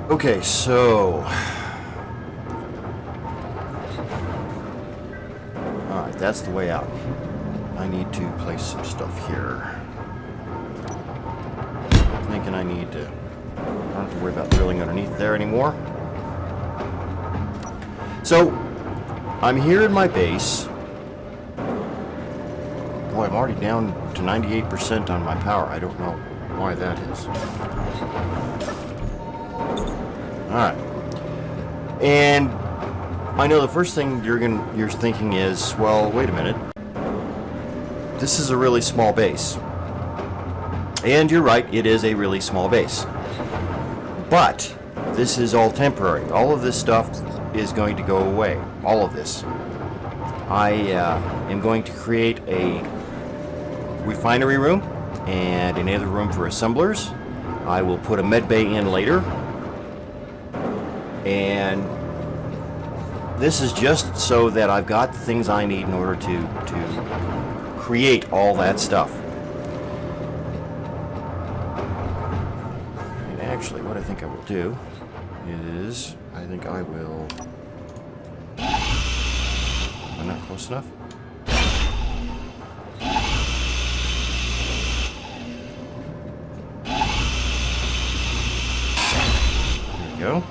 Okay, so... Alright, that's the way out. I need to place some stuff here. I'm thinking I need to... I don't have to worry about drilling underneath there anymore. So, I'm here in my base. Boy, I'm already down to 98% on my power. I don't know why that is. Alright. And I know the first thing you're thinking is, well, wait a minute. This is a really small base. And you're right, it is a really small base. But this is all temporary. All of this stuff is going to go away. All of this. I am going to create a refinery room and another room for assemblers. I will put a med bay in later. And this is just so that I've got the things I need in order to create all that stuff. And actually, what I think I will do is, I think I will... Am I not close enough? There we go.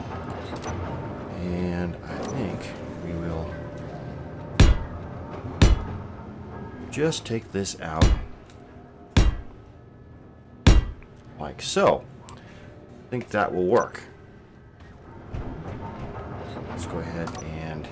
And I think we will just take this out like so. I think that will work. Let's go ahead and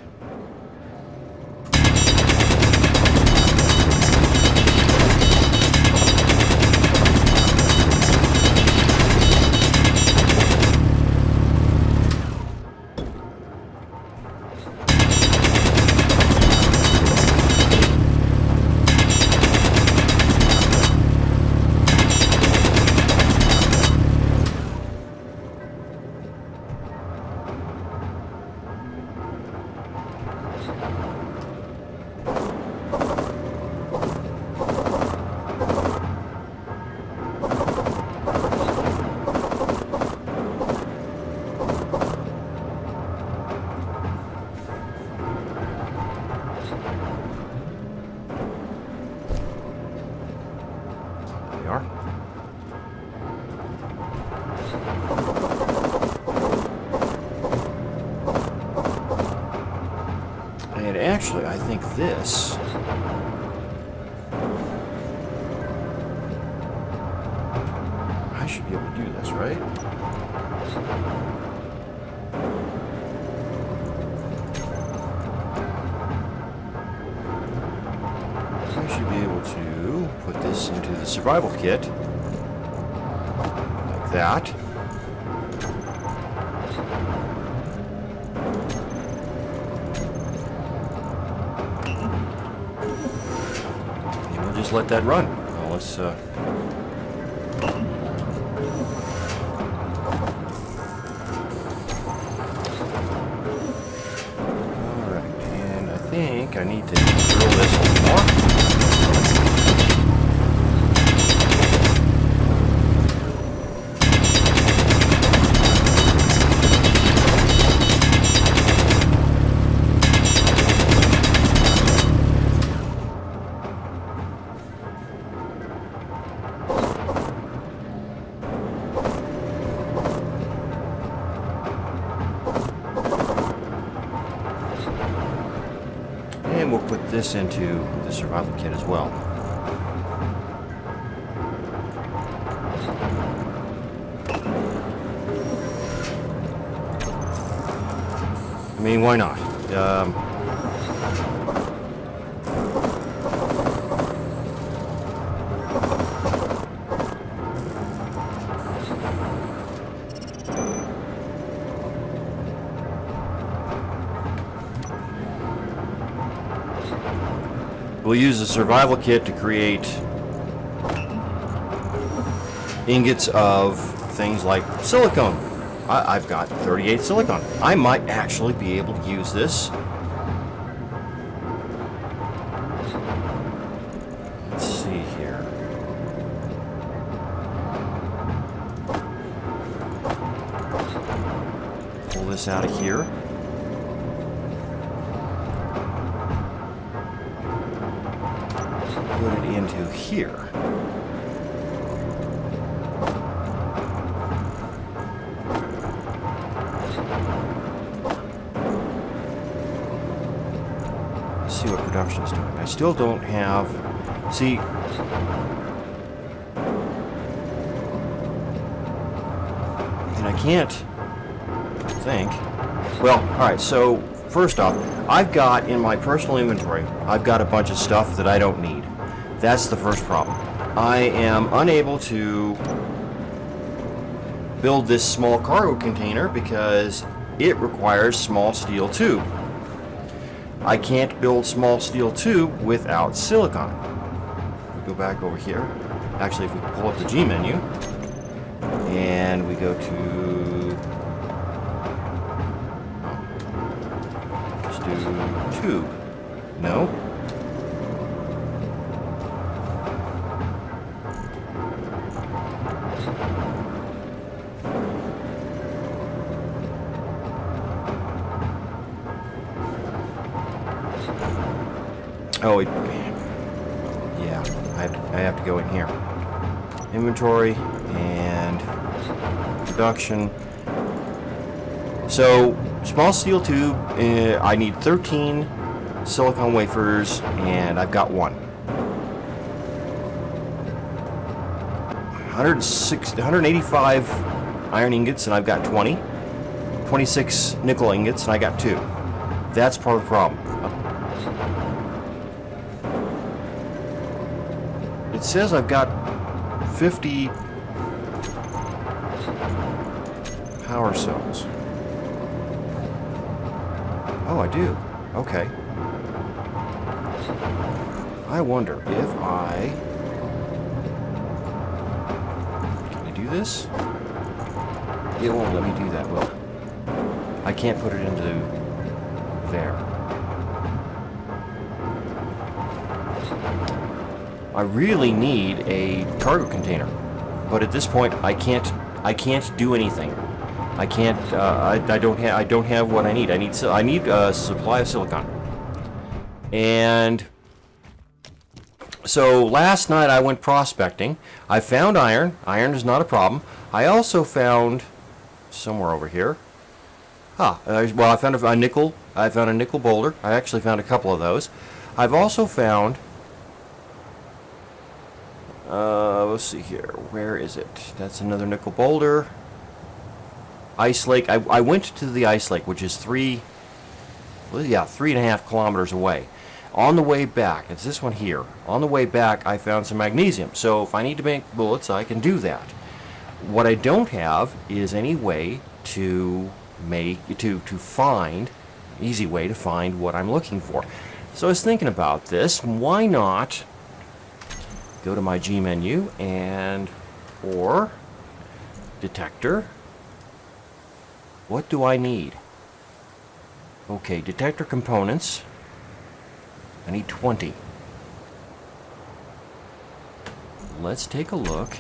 and actually, I think this I should be able to do this, right? I should be able to put this into the survival kit like that. Just let that run. Well, let's alright, and I think I need to drill this a little more. And we'll put this into the survival kit as well. I mean, why not? We'll use the survival kit to create ingots of things like silicone. I've got 38 silicone. I might actually be able to use this. Let's see here. this out of here. Put it into here. Let's see what production is doing. I still don't have... See... And I can't think... Well, alright, so first off, I've got in my personal inventory, I've got a bunch of stuff that I don't need. That's the first problem. I am unable to build this small cargo container because it requires small steel tube. I can't build small steel tube without silicon. We go back over here. Actually, if we pull up the G menu and we go to, let's do tube. No. Oh, yeah, I have to go in here. Inventory and production. So, small steel tube, I need 13 silicon wafers, and I've got one. 185 iron ingots, and I've got 20. 26 nickel ingots, and I got 2. That's part of the problem. It says I've got 50 power cells. Oh, I do. Okay. I wonder if can I do this? It won't let me do that, will it? I can't put it into there. I really need a cargo container, but at this point I can't do anything. I can't. I don't have what I need. I need a supply of silicon. And so last night I went prospecting. I found iron. Iron is not a problem. I also found somewhere over here. Well, I found a nickel. I found a nickel boulder. I actually found a couple of those. I've also found. Let's see here. Where is it? That's another nickel boulder. Ice Lake. I went to the Ice Lake, which is 3.5 kilometers away. On the way back, it's this one here. On the way back, I found some magnesium. So if I need to make bullets, I can do that. What I don't have is any way to find, easy way to find what I'm looking for. So I was thinking about this. Why not go to my G menu and or detector. What do I need? Okay, detector components. I need 20. Let's take a look.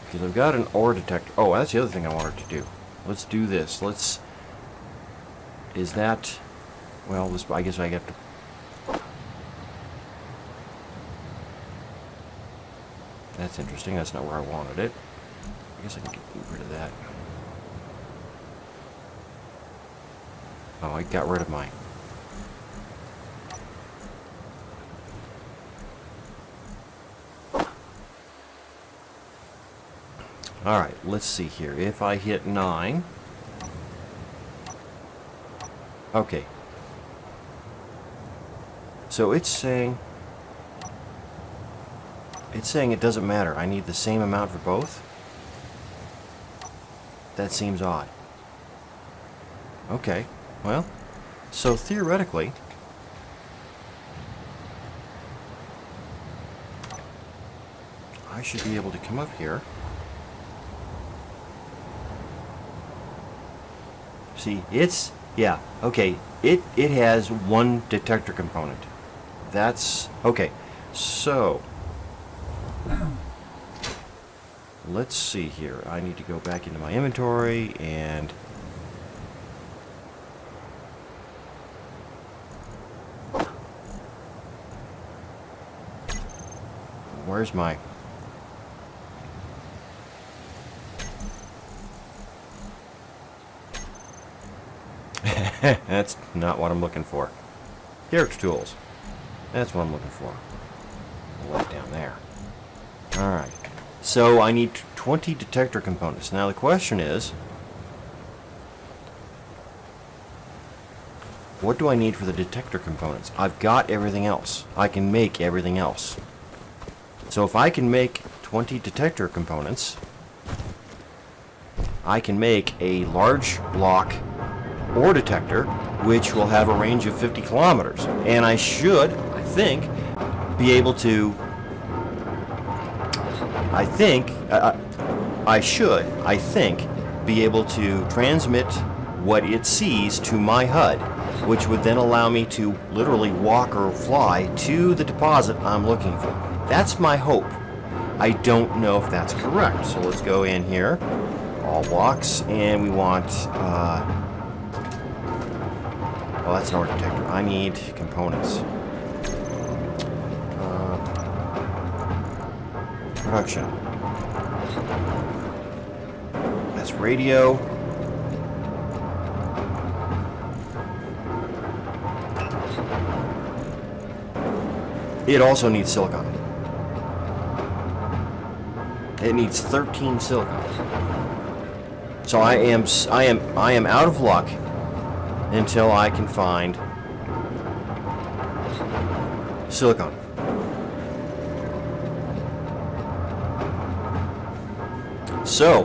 Because I've got an ore detector. Oh, that's the other thing I wanted to do. Let's do this. Is that... Well, I guess I have to... That's interesting. That's not where I wanted it. I guess I can get rid of that. Oh, I got rid of mine. Alright, let's see here. If I hit 9... Okay. So it's saying it doesn't matter. I need the same amount for both? That seems odd. Okay. Well, so theoretically, I should be able to come up here. See, yeah, okay. It has one detector component. That's okay. So let's see here. I need to go back into my inventory and... Where's my... That's not what I'm looking for. Character tools. That's what I'm looking for. Right down there. Alright. So I need 20 detector components. Now the question is, what do I need for the detector components? I've got everything else. I can make everything else. So if I can make 20 detector components, I can make a large block ore detector, which will have a range of 50 kilometers. And I should, I think, be able to... I think, be able to transmit what it sees to my HUD, which would then allow me to literally walk or fly to the deposit I'm looking for. That's my hope. I don't know if that's correct. So let's go in here, all walks, and we want... oh, that's an ore detector. I need components. Production. That's radio. It also needs silicon. It needs 13 silicon. So I am out of luck until I can find silicon. So,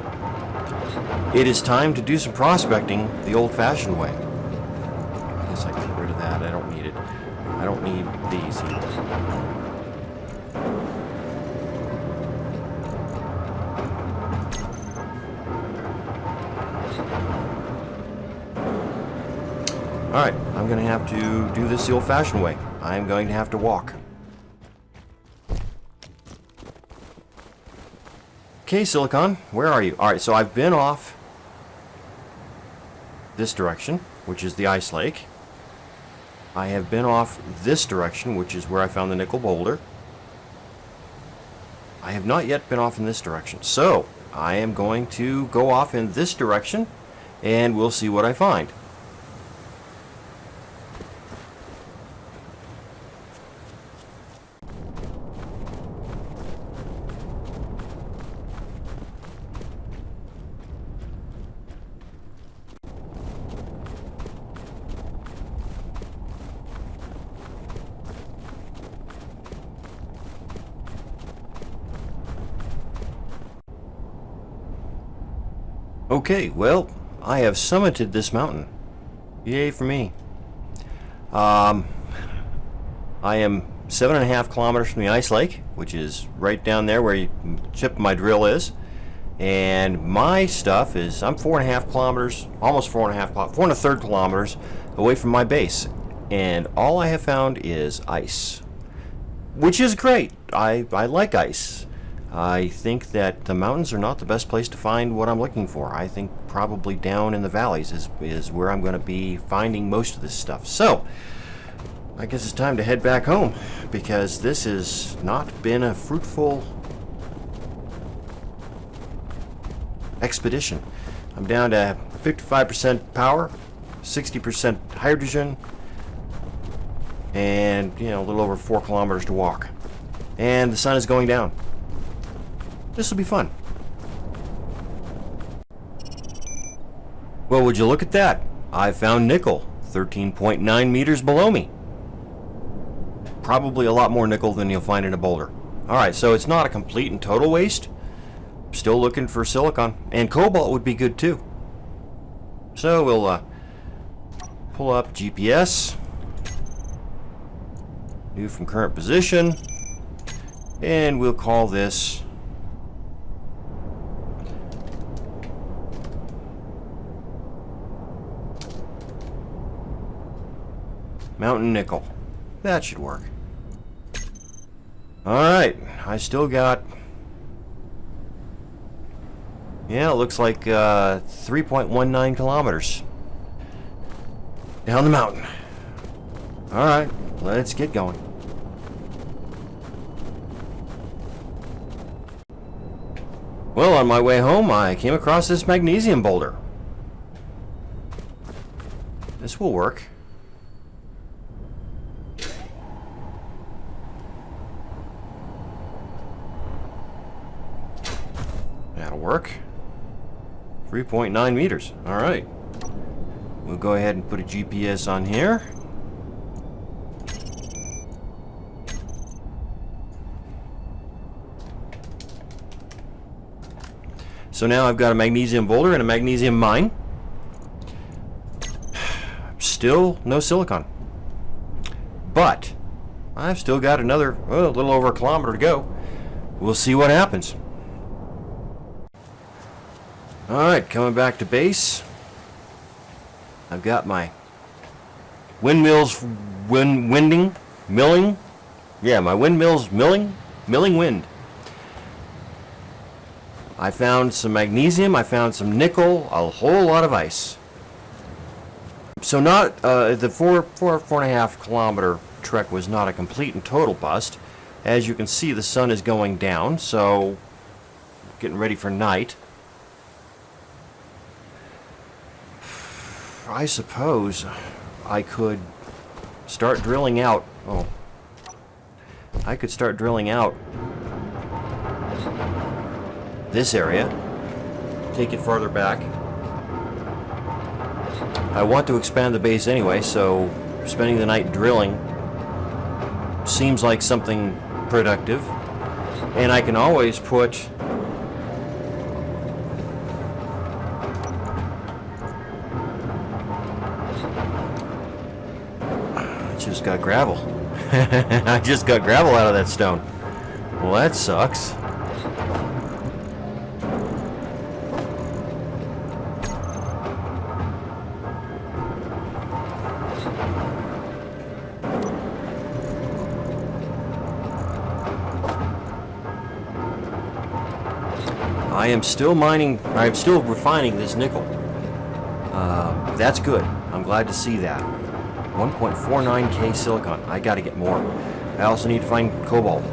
it is time to do some prospecting the old-fashioned way. I guess I can get rid of that. I don't need it. I don't need these either. Alright, I'm going to have to do this the old-fashioned way. I'm going to have to walk. Okay, Silicon, where are you? Alright, so I've been off this direction, which is the ice lake. I have been off this direction, which is where I found the nickel boulder. I have not yet been off in this direction. So, I am going to go off in this direction, and we'll see what I find. Okay, well, I have summited this mountain. Yay for me. I am 7.5 kilometers from the ice lake, which is right down there where the tip of my drill is. And my stuff is, I'm 4.5 kilometers, almost 4.5 kilometers away from my base. And all I have found is ice, which is great. I like ice. I think that the mountains are not the best place to find what I'm looking for. I think probably down in the valleys is where I'm going to be finding most of this stuff. So, I guess it's time to head back home, because this has not been a fruitful expedition. I'm down to 55% power, 60% hydrogen, and, you know, a little over 4 kilometers to walk. And the sun is going down. This will be fun. Well, would you look at that? I found nickel, 13.9 meters below me. Probably a lot more nickel than you'll find in a boulder. Alright, so it's not a complete and total waste. Still looking for silicon. And cobalt would be good too. So we'll pull up GPS. New from current position. And we'll call this Mountain Nickel. That should work. Alright, I still got Yeah, it looks like 3.19 kilometers down the mountain. All right, let's get going. Well, on my way home, I came across this magnesium boulder. This will work. That'll work. 3.9 meters. All right. We'll go ahead and put a GPS on here. So now I've got a magnesium boulder and a magnesium mine. Still no silicon. But I've still got another, well, a little over a kilometer to go. We'll see what happens. Alright, coming back to base. I've got my windmills milling. Yeah, my windmills milling wind. I found some magnesium, I found some nickel, a whole lot of ice. So not the four and a half kilometer trek was not a complete and total bust. As you can see, the sun is going down, so getting ready for night. I suppose I could start drilling out. Oh, I could start drilling out this area, take it farther back. I want to expand the base anyway, so spending the night drilling seems like something productive. And I can always put just got gravel. I just got gravel out of that stone. Well, that sucks. I am still refining this nickel. That's good. I'm glad to see that. 1.49K silicon. I got to get more. I also need to find cobalt.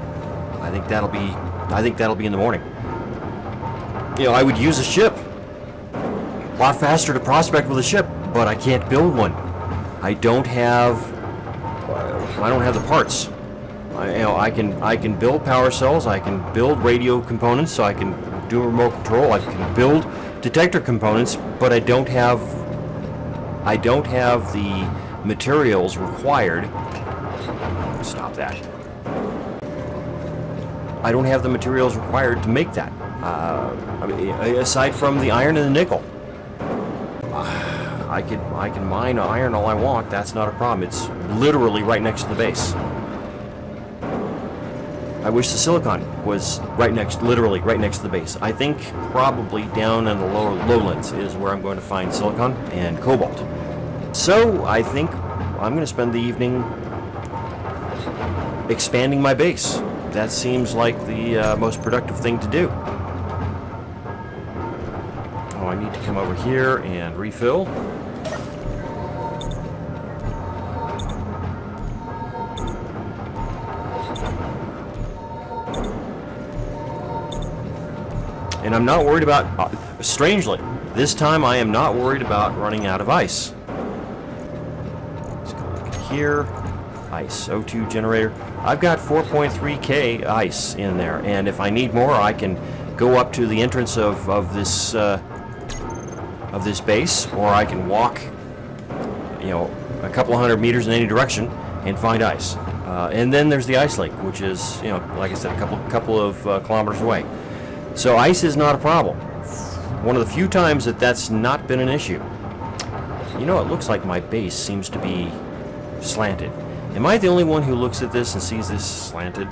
I think that'll be in the morning. You know, I would use a ship. A lot faster to prospect with a ship, but I can't build one. I don't have the parts. I can build power cells. I can build radio components, so I can do remote control. I can build detector components, but I don't have the materials required. Stop that. I don't have the materials required to make that. I mean, aside from the iron and the nickel. I can mine iron all I want. That's not a problem. It's literally right next to the base. I wish the silicon was literally right next to the base. I think probably down in the lower lowlands is where I'm going to find silicon and cobalt. So I think I'm going to spend the evening expanding my base. That seems like the most productive thing to do. Oh, I need to come over here and refill. And I'm not worried about, strangely, this time I am not worried about running out of ice. Let's go look at here. Ice, O2 generator. I've got 4.3K ice in there, and if I need more, I can go up to the entrance of this base, or I can walk, you know, a couple of hundred meters in any direction and find ice. And then there's the ice lake, which is, you know, like I said, a couple of kilometers away. So ice is not a problem. One of the few times that's not been an issue. You know, it looks like my base seems to be slanted. Am I the only one who looks at this and sees this slanted?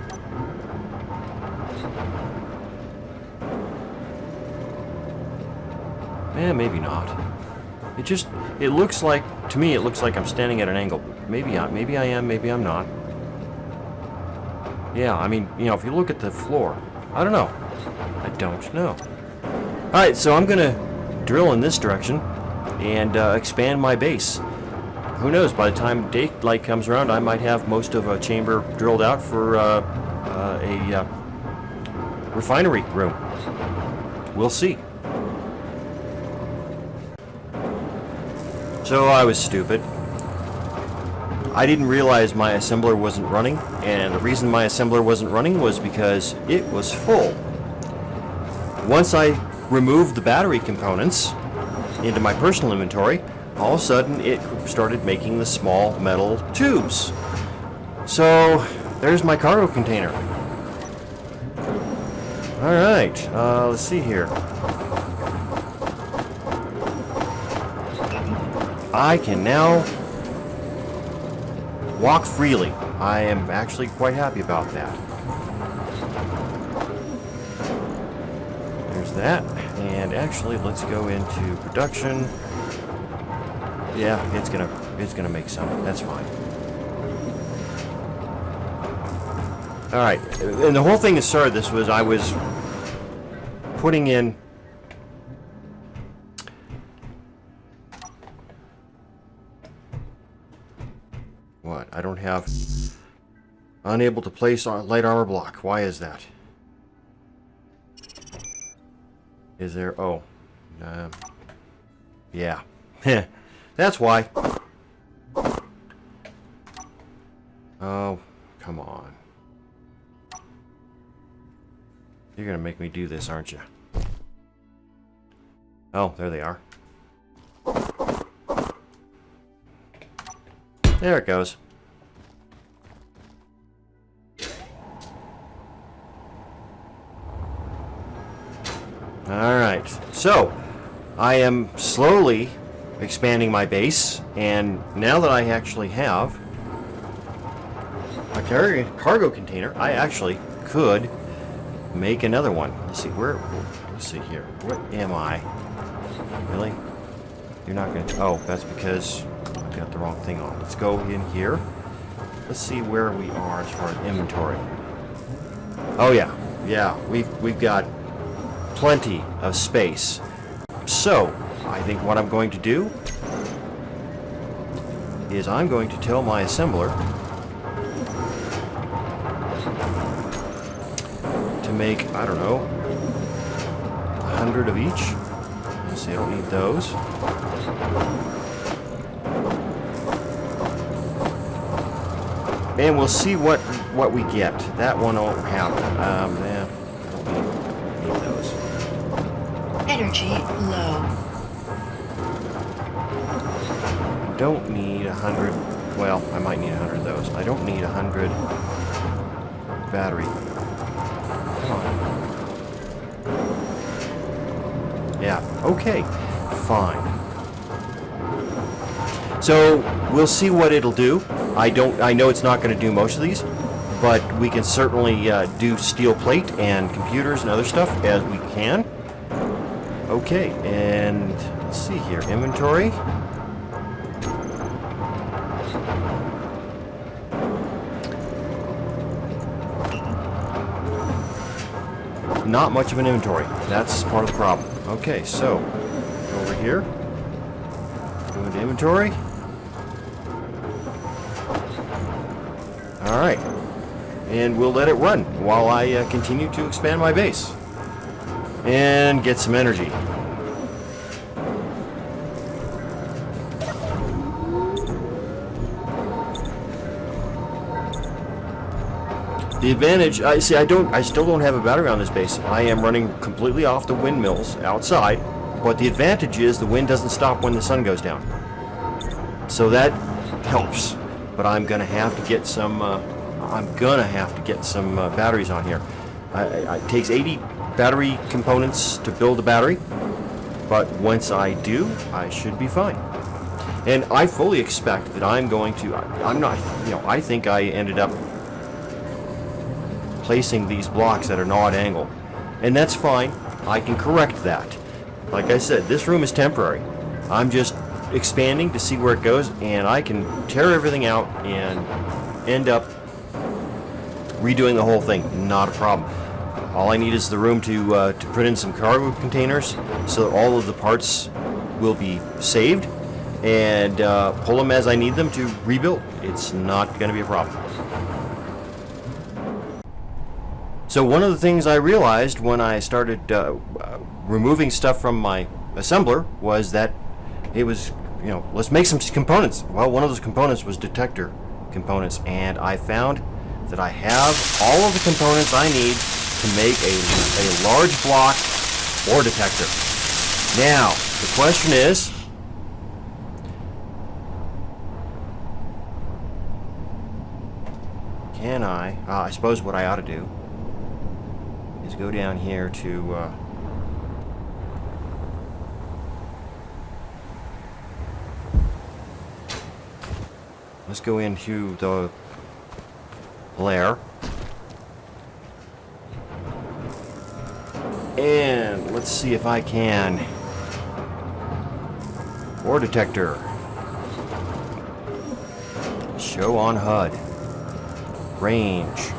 Maybe not. It looks like, to me, it looks like I'm standing at an angle. Maybe I am, maybe I'm not. Yeah, I mean, you know, if you look at the floor, I don't know. I don't know. Alright, so I'm gonna drill in this direction and expand my base. Who knows, by the time daylight comes around, I might have most of a chamber drilled out for a refinery room. We'll see. So I was stupid. I didn't realize my assembler wasn't running, and the reason my assembler wasn't running was because it was full. Once I removed the battery components into my personal inventory, all of a sudden it started making the small metal tubes. So there's my cargo container. Alright, let's see here. I can now walk freely. I am actually quite happy about that. There's that. And actually, let's go into production. Yeah, it's gonna make some. That's fine. All right, and the whole thing that started this was I was putting in what? I don't have unable to place on light armor block. Why is that? Is there? Oh, yeah. That's why. Oh, come on. You're gonna make me do this, aren't you? Oh, there they are. There it goes. Alright, so I am slowly expanding my base, and now that I actually have a cargo container, I actually could make another one. Let's see, let's see here. What am I? Really? You're not going to... Oh, that's because I got the wrong thing on. Let's go in here. Let's see where we are as far as inventory. Oh yeah, yeah, we've got plenty of space. So, I think what I'm going to do is I'm going to tell my assembler to make, I don't know, 100 of each. Let's see, I don't need those. And we'll see what we get. That one won't happen. Yeah, I don't need those. Energy low. I don't need 100. Well, I might need 100 of those. I don't need 100 battery. Come on. Yeah. Okay. Fine. So we'll see what it'll do. I know it's not going to do most of these, but we can certainly do steel plate and computers and other stuff as we can. Okay, and let's see here. Inventory. Not much of an inventory. That's part of the problem. Okay, so go over here. Go into inventory. Alright, and we'll let it run while I continue to expand my base and get some energy. The advantage, I still don't have a battery on this base. I am running completely off the windmills outside, but the advantage is the wind doesn't stop when the sun goes down. So that helps. But I'm gonna have to get some. Batteries on here. It takes 80 battery components to build a battery, but once I do, I should be fine. And I fully expect that I'm going to. I'm not. I think I ended up placing these blocks at an odd angle, and that's fine. I can correct that. Like I said, this room is temporary. I'm just expanding to see where it goes, and I can tear everything out and end up redoing the whole thing. Not a problem. All I need is the room to put in some cargo containers so that all of the parts will be saved and pull them as I need them to rebuild. It's not going to be a problem. So one of the things I realized when I started removing stuff from my assembler was that it was, let's make some components. Well, one of those components was detector components, and I found that I have all of the components I need to make a large block ore detector. Now, the question is, can I suppose what I ought to do is go down here to let's go into the lair and let's see if I can ore detector show on HUD range.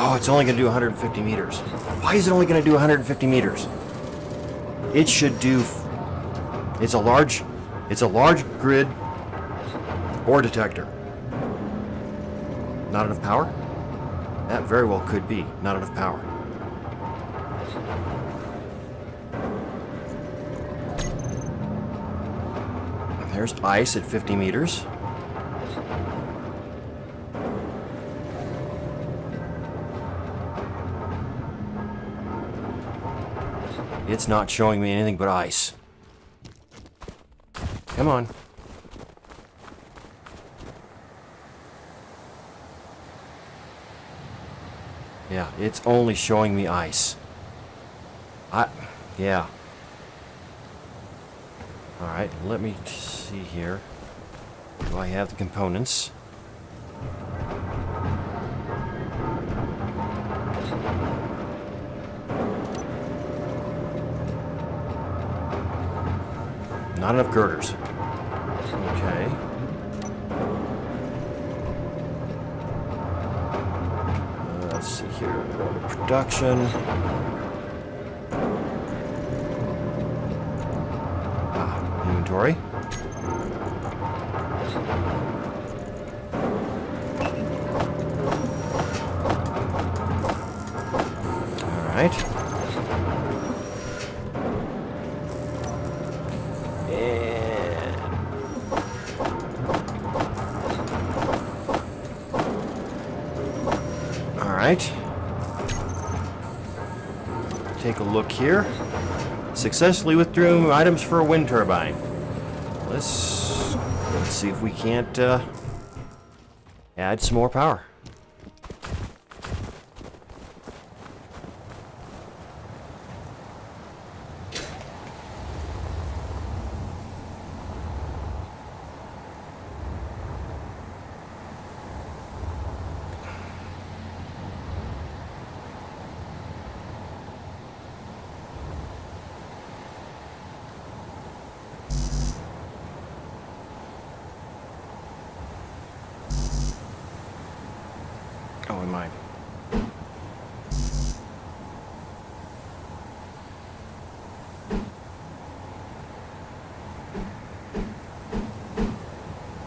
Oh, it's only going to do 150 meters. Why is it only going to do 150 meters? It should do. It's a large grid ore detector. Not enough power? That very well could be. Not enough power. There's ice at 50 meters. It's not showing me anything but ice. Come on. Yeah, it's only showing me ice. Yeah. Alright, let me see here. Do I have the components? Not enough girders. Okay. Let's see here. Go to production. Inventory. All right. Alright. Take a look here. Successfully withdrew items for a wind turbine. Let's see if we can't add some more power. Oh, in mine.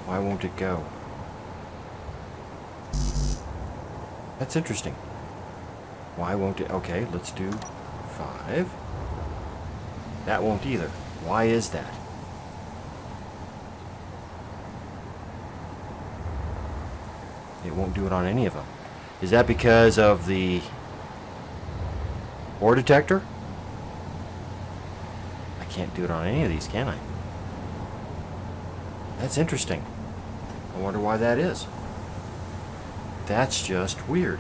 Why won't it go? That's interesting. Why won't it? Okay, let's do 5. That won't either. Why is that? It won't do it on any of them. Is that because of the ore detector? I can't do it on any of these, can I? That's interesting. I wonder why that is. That's just weird.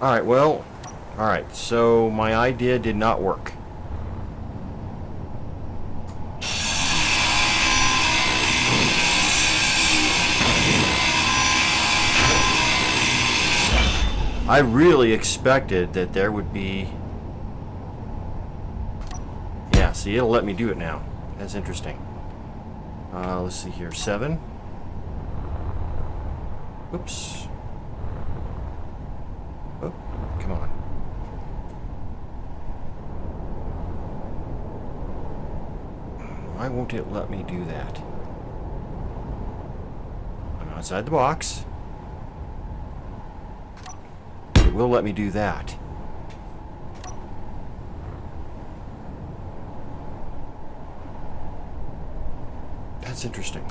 Alright, well, alright, so my idea did not work. I really expected that there would be See, it'll let me do it now. That's interesting. Let's see here. 7. Oops. Oh, come on. Why won't it let me do that? I'm outside the box. It will let me do that. That's interesting.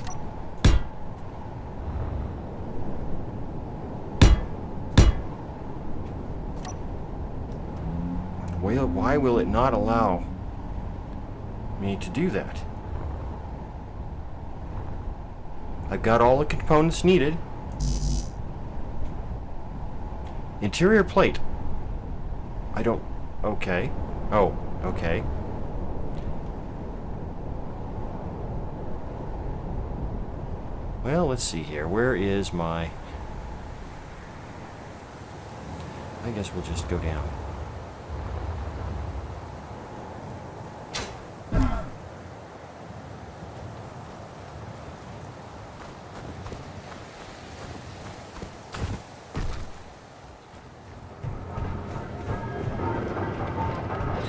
Well, why will it not allow me to do that? I've got all the components needed. Interior plate. I don't... Okay. Oh, okay. Well, let's see here. Where is my... I guess we'll just go down.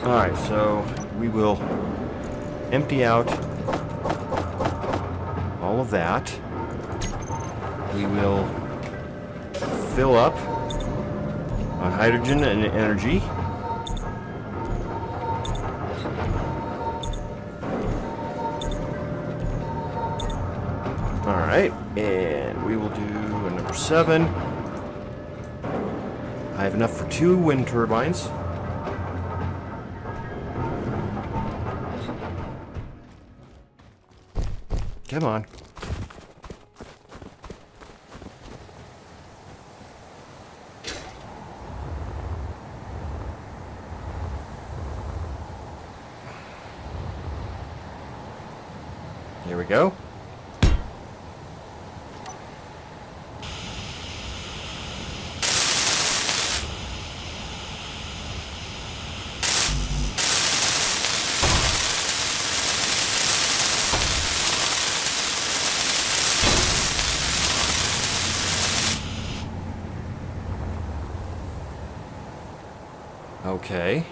Alright, so we will empty out all of that. We will fill up on hydrogen and energy. Alright, and we will do a number 7. I have enough for 2 wind turbines. Come on. Here we go. Okay.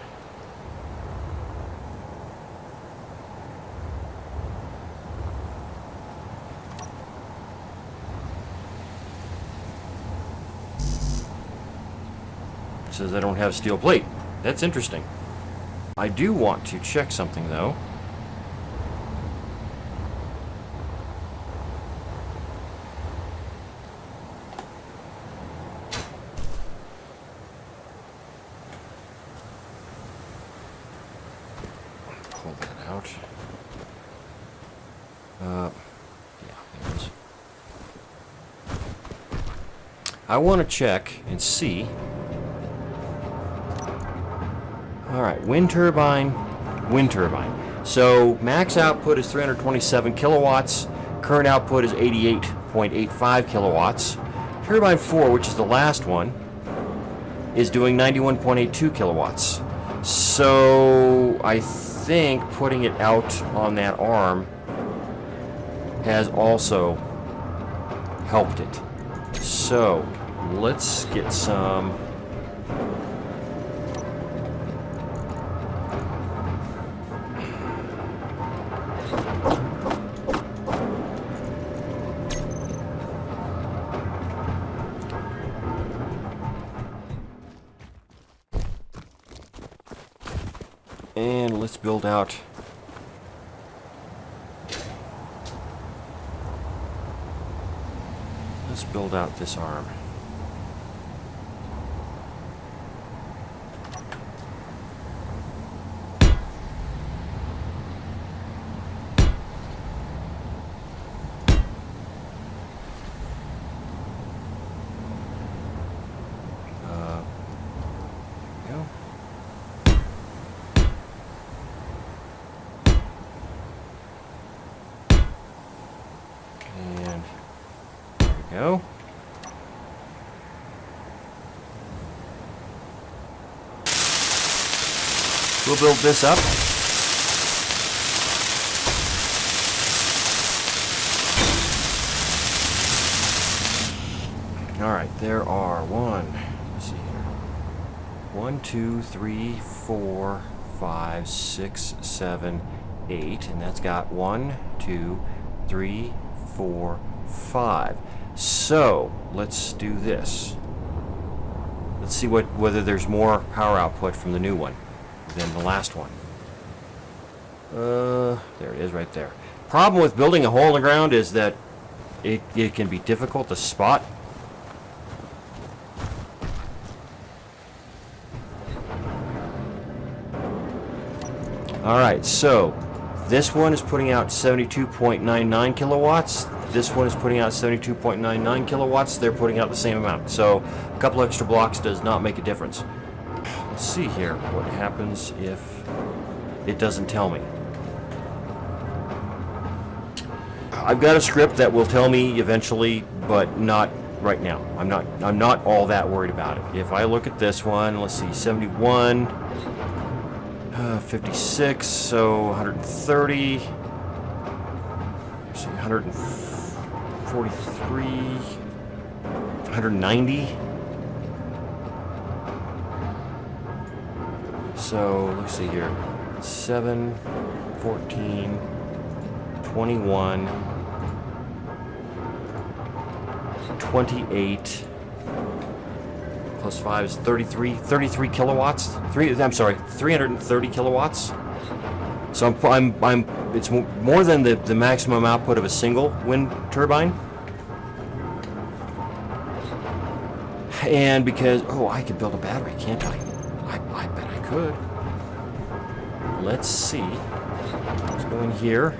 It says I don't have steel plate. That's interesting. I do want to check something though. Pull that out. Yeah, there it is. I want to check and see. Alright, wind turbine. So max output is 327 kilowatts. Current output is 88.85 kilowatts. Turbine 4, which is the last one, is doing 91.82 kilowatts. So I think putting it out on that arm has also helped it. So let's get some... And let's build out this arm. Go. And there we go. We'll build this up. Alright, there are let's see here. 1, 2, 3, 4, 5, 6, 7, 8. And that's got 1, 2, 3, 4, 5. So, let's do this. Let's see whether there's more power output from the new one than the last one. There it is right there. Problem with building a hole in the ground is that it can be difficult to spot. Alright, so this one is putting out 72.99 kilowatts. This one is putting out 72.99 kilowatts. They're putting out the same amount. So a couple extra blocks does not make a difference. Let's see here what happens if it doesn't tell me. I've got a script that will tell me eventually, but not right now. I'm not all that worried about it. If I look at this one, let's see, 71, 56, so 130, let's see, 143, 190. So let's see here, 7, 14, 21, 28 plus 5 is 33 kilowatts. 330 kilowatts. So it's more than the maximum output of a single wind turbine. And because I could build a battery, can't I? I bet I could. Let's see. Let's go in here.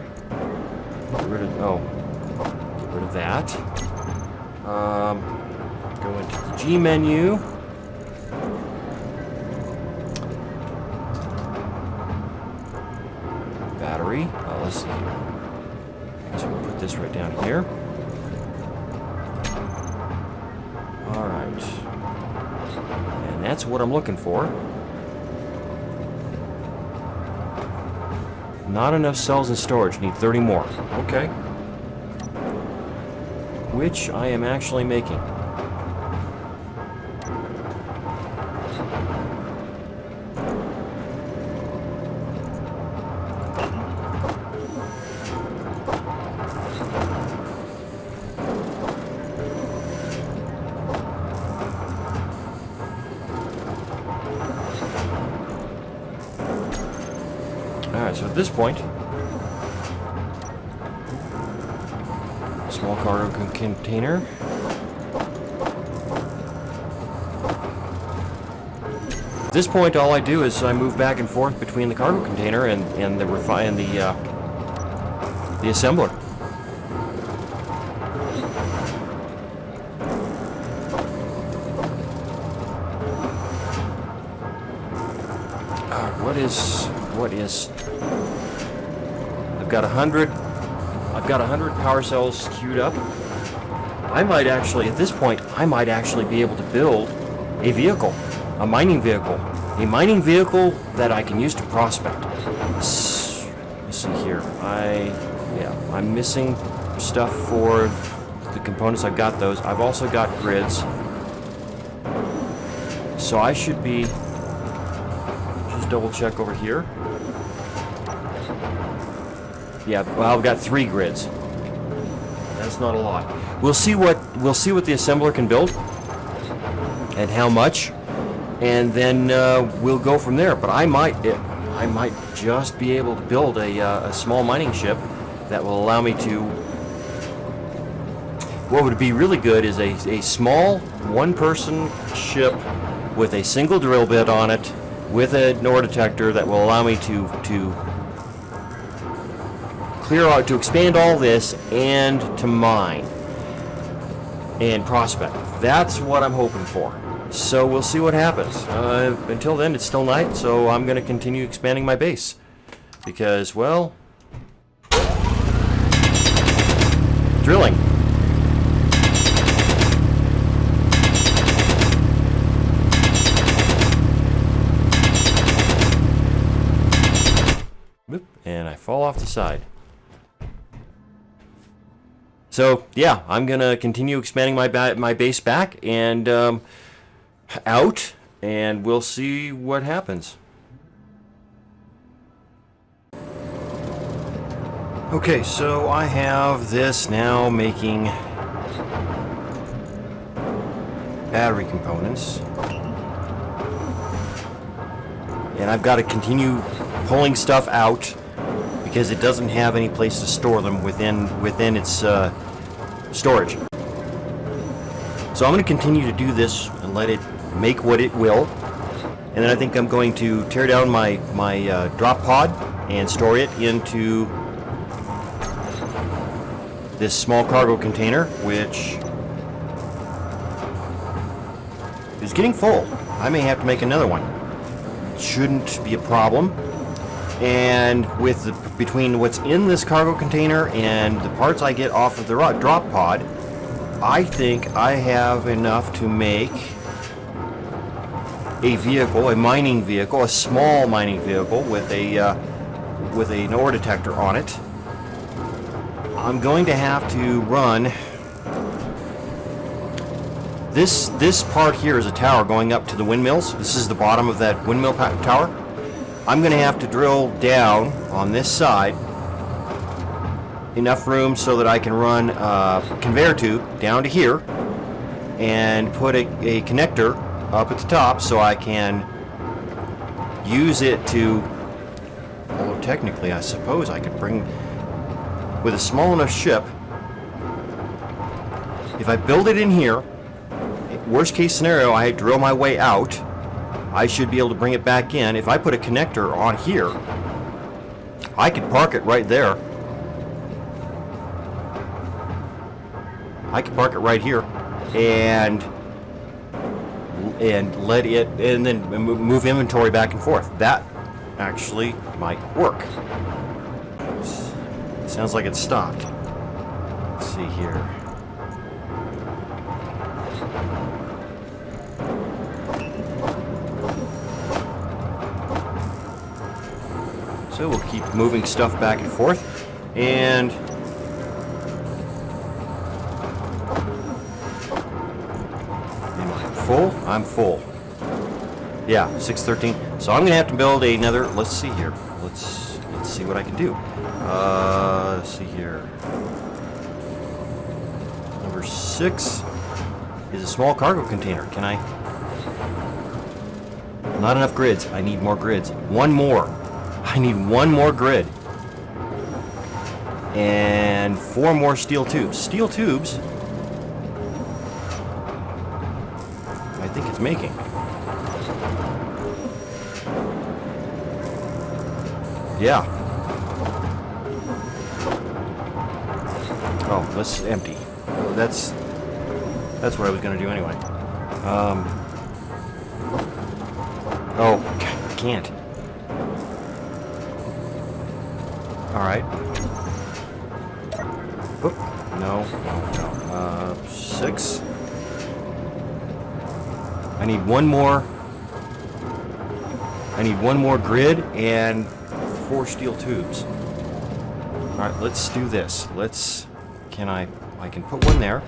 Get rid of that. Go into the G menu. Battery. Let's see here. I guess we'll put this right down here. Alright. And that's what I'm looking for. Not enough cells in storage. Need 30 more. Okay. Which I am actually making. Alright, so at this point, small cargo container. At this point, all I do is I move back and forth between the cargo container and the assembler. What is? I've got 100 power cells queued up. I might actually, at this point, be able to build a vehicle, a mining vehicle that I can use to prospect. Let's see here. I'm missing stuff for the components. I've got those. I've also got grids. So I should be, just double check over here. Yeah, well, I've got 3 grids. That's not a lot. We'll see what the assembler can build and how much, and then we'll go from there. But I might just be able to build a small mining ship that will allow me to. What would be really good is a small one-person ship with a single drill bit on it, with an ore detector that will allow me to clear out, to expand all this, and to mine and prospect. That's what I'm hoping for. So we'll see what happens. Until then, it's still night, so I'm going to continue expanding my base. Because, well, drilling. And I fall off the side. So yeah, I'm gonna continue expanding my base back and out, and we'll see what happens. Okay, so I have this now making battery components, and I've got to continue pulling stuff out because it doesn't have any place to store them within its storage. So I'm going to continue to do this and let it make what it will, and then I think I'm going to tear down my drop pod and store it into this small cargo container, which is getting full. I may have to make another one. Shouldn't be a problem. And with between what's in this cargo container and the parts I get off of the drop pod, I think I have enough to make a vehicle, a mining vehicle, a small mining vehicle with an ore detector on it. I'm going to have to run this part here is a tower going up to the windmills. This is the bottom of that windmill tower. I'm going to have to drill down on this side enough room so that I can run a conveyor tube down to here and put a connector up at the top so I can use it to, although technically I suppose I could bring, with a small enough ship, if I build it in here, worst case scenario, I drill my way out, I should be able to bring it back in. If I put a connector on here, I could park it right there. I could park it right here and let it, and then move inventory back and forth. That actually might work. Sounds like it stopped. Let's see here. So we'll keep moving stuff back and forth, and am I full? I'm full. Yeah, 613. So I'm gonna have to build another. Let's see here. Let's see what I can do. Let's see here. Number 6 is a small cargo container. Can I? Not enough grids. I need more grids. One more. I need one more grid. And 4 more steel tubes. Steel tubes, I think it's making. Yeah. Oh, that's empty. That's what I was going to do anyway. Oh, I can't. All right. Oop. No. 6. I need one more. I need one more grid and 4 steel tubes. All right, let's do this. I can put one there.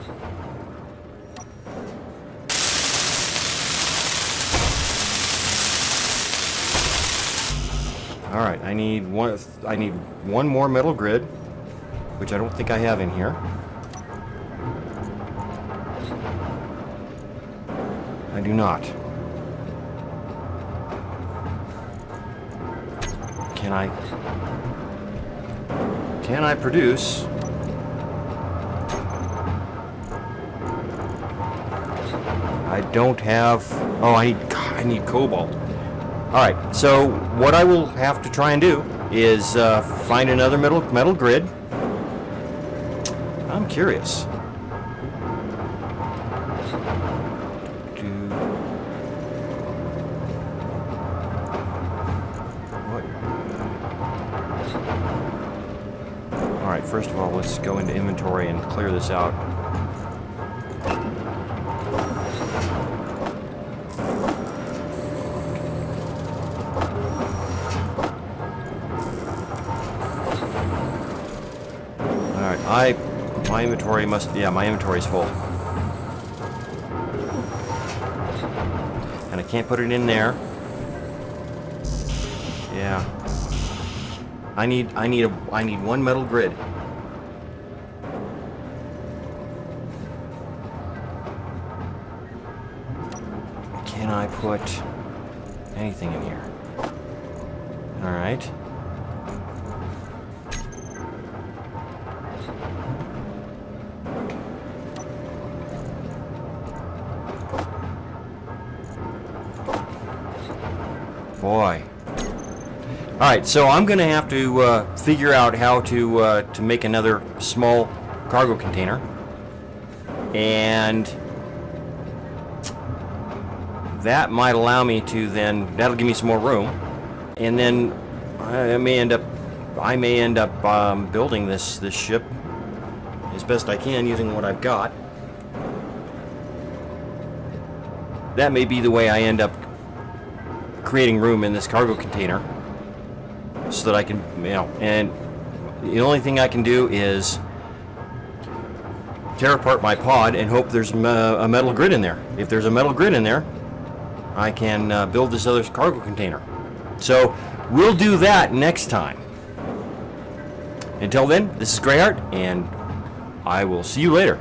All right, I need one more metal grid, which I don't think I have in here. I do not. Can I produce? I don't have. Oh, I need cobalt. All right, so what I will have to try and do is find another metal grid. I'm curious. What? All right, first of all, let's go into inventory and clear this out. My inventory my inventory's full. And I can't put it in there. Yeah. I need one metal grid. Can I put anything in here? All right. Boy. All right, so I'm going to have to figure out how to make another small cargo container, and that might allow me to that'll give me some more room, and then I may end up building this ship as best I can using what I've got. That may be the way I end up creating room in this cargo container, so that I can, and the only thing I can do is tear apart my pod and hope there's a metal grid in there. If there's a metal grid in there, I can build this other cargo container. So we'll do that next time. Until then, this is Greyheart, and I will see you later.